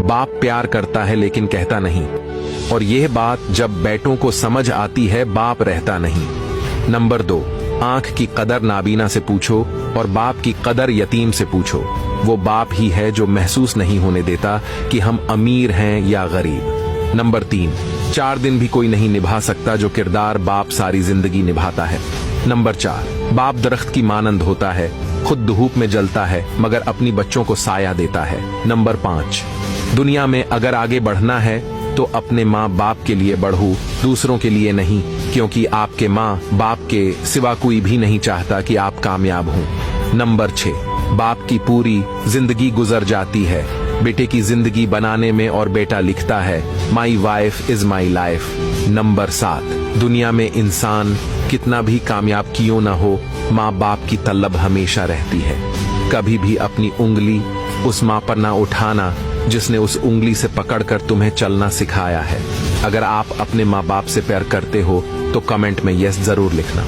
बाप प्यार करता है लेकिन कहता नहीं, और यह बात जब बेटों को समझ आती है बाप रहता नहीं। नंबर 2, आंख की कदर नाबीना से पूछो और बाप की कदर यतीम से पूछो। वो बाप ही है जो महसूस नहीं होने देता कि हम अमीर हैं या गरीब। नंबर 3, 4 दिन भी कोई नहीं निभा सकता जो किरदार बाप सारी जिंदगी निभाता है। नंबर 4, बाप दरख्त की मानंद होता है, खुद धूप में जलता है मगर अपनी बच्चों को साया देता है। नंबर 5, दुनिया में अगर आगे बढ़ना है तो अपने माँ बाप के लिए बढ़ो, दूसरों के लिए नहीं, क्योंकि आपके माँ बाप के सिवा कोई भी नहीं चाहता कि आप कामयाब हों। नंबर 6, बाप की पूरी जिंदगी गुजर जाती है बेटे की जिंदगी बनाने में और बेटा लिखता है my wife is my life. Number 7, दुनिया में इंसान कितना भी कामयाब क्यों न हो, माँ बाप की तलब हमेशा रहती है। कभी भी अपनी उंगली उस माँ पर ना उठाना जिसने उस उंगली से पकड़कर तुम्हें चलना सिखाया है। अगर आप अपने माँ बाप से प्यार करते हो तो कमेंट में यस जरूर लिखना।